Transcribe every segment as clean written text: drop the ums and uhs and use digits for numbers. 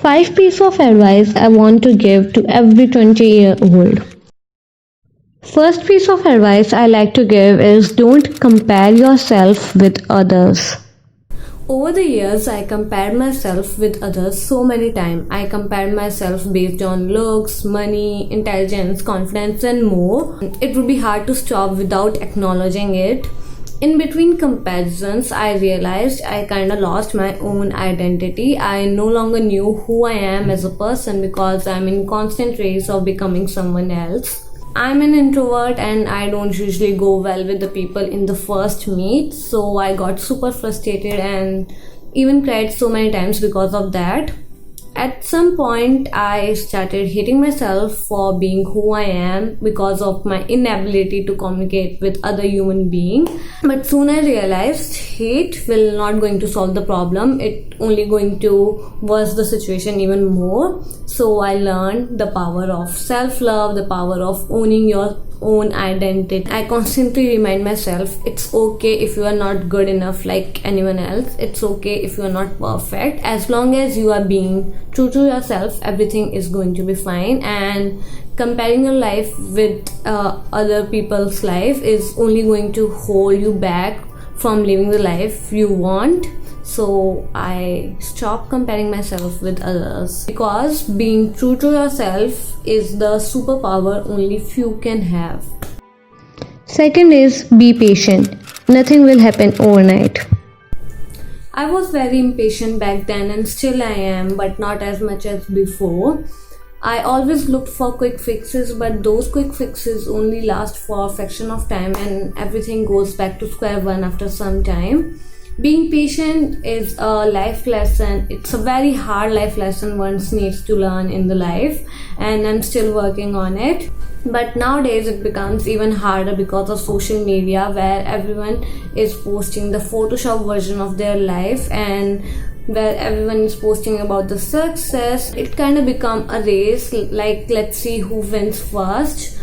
5 pieces of advice I want to give to every 20-year-old. First piece of advice I like to give is don't compare yourself with others. Over the years, I compared myself with others so many times. I compared myself based on looks, money, intelligence, confidence, and more. It would be hard to stop without acknowledging it. In between comparisons, I realized I kinda lost my own identity. I no longer knew who I am as a person because I'm in constant race of becoming someone else. I'm an introvert and I don't usually go well with the people in the first meet, so I got super frustrated and even cried so many times because of that. At some point, I started hating myself for being who I am because of my inability to communicate with other human beings. But soon I realized hate will not going to solve the problem. It only going to worsen the situation even more. So I learned the power of self-love, the power of owning your own identity. I constantly remind myself it's okay if you are not good enough like anyone else. It's okay if you are not perfect. As long as you are being true to yourself, everything is going to be fine. And comparing your life with other people's life is only going to hold you back from living the life you want. So I stopped comparing myself with others because being true to yourself is the superpower only few can have. Second is be patient. Nothing will happen overnight. I was very impatient back then and still I am, but not as much as before. I always looked for quick fixes, but those quick fixes only last for a fraction of time and everything goes back to square one after some time. Being patient is a life lesson. It's a very hard life lesson one needs to learn in the life, and I'm still working on it. But nowadays it becomes even harder because of social media, where everyone is posting the Photoshop version of their life and where everyone is posting about the success. It kind of become a race, like let's see who wins first.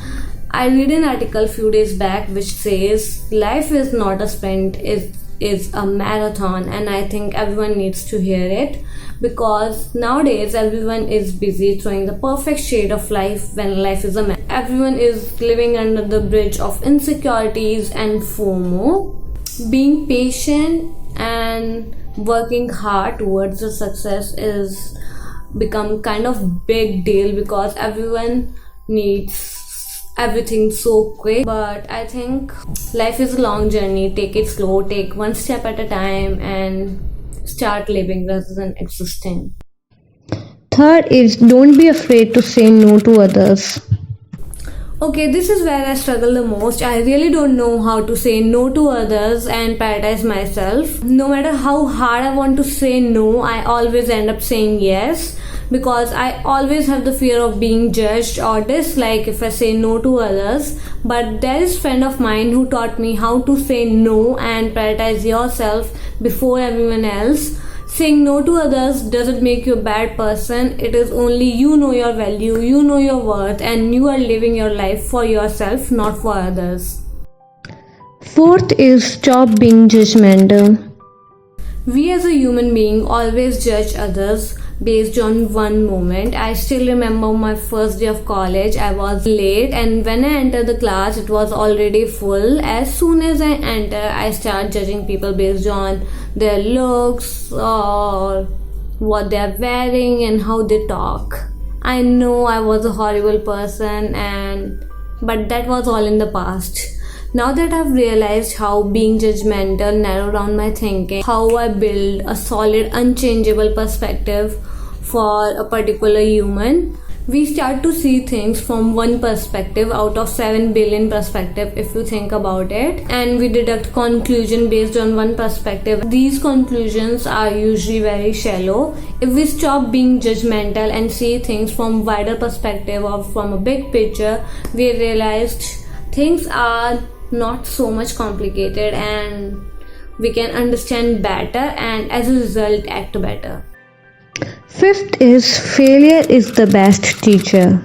I read an article few days back which says life is not a sprint, is a marathon, and I think everyone needs to hear it because nowadays everyone is busy throwing the perfect shade of life when life is a mess. Everyone is living under the bridge of insecurities and FOMO. Being patient and working hard towards the success is become kind of big deal because everyone needs everything so quick. But I think life is a long journey. Take it slow, take one step at a time and start living rather than existing. Third is don't be afraid to say no to others. Okay, this is where I struggle the most. I really don't know how to say no to others and prioritize myself. No matter how hard I want to say no, I always end up saying yes because I always have the fear of being judged or disliked if I say no to others. But there is a friend of mine who taught me how to say no and prioritize yourself before everyone else. Saying no to others doesn't make you a bad person. It is only you know your value, you know your worth, and you are living your life for yourself, not for others. Fourth is stop being judgmental. We as a human being always judge others based on one moment. I still remember my first day of college. I was late and when I entered the class it was already full. As soon as I enter, I start judging people based on their looks or what they are wearing and how they talk. I know I was a horrible person but that was all in the past. Now that I've realized how being judgmental narrowed down my thinking, how I build a solid, unchangeable perspective for a particular human, we start to see things from one perspective out of 7 billion perspective if you think about it, and we deduct conclusion based on one perspective. These conclusions are usually very shallow. If we stop being judgmental and see things from wider perspective or from a big picture, we realized things are not so much complicated and we can understand better and as a result act better. Fifth is failure is the best teacher.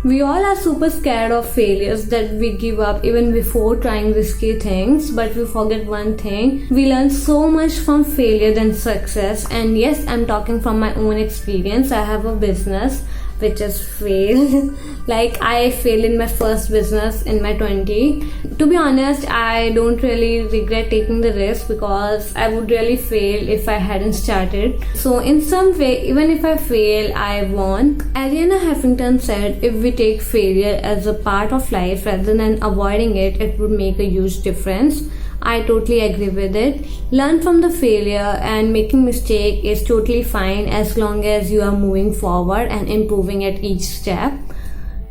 We all are super scared of failures that we give up even before trying risky things, but we forget one thing. We learn so much from failure than success. And yes, I'm talking from my own experience. I have a business which has failed. Like, I failed in my first business in my 20. To be honest, I don't really regret taking the risk because I would really fail if I hadn't started. So in some way, even if I fail, I won. Ariana Huffington said, if we take failure as a part of life rather than avoiding it, it would make a huge difference. I totally agree with it. Learn from the failure, and making mistake is totally fine as long as you are moving forward and improving at each step.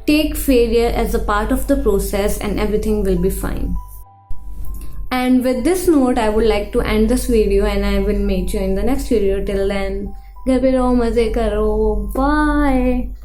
Take failure as a part of the process and everything will be fine. And with this note, I would like to end this video, and I will meet you in the next video. Till then, घर पे रहो, मजे करो, bye.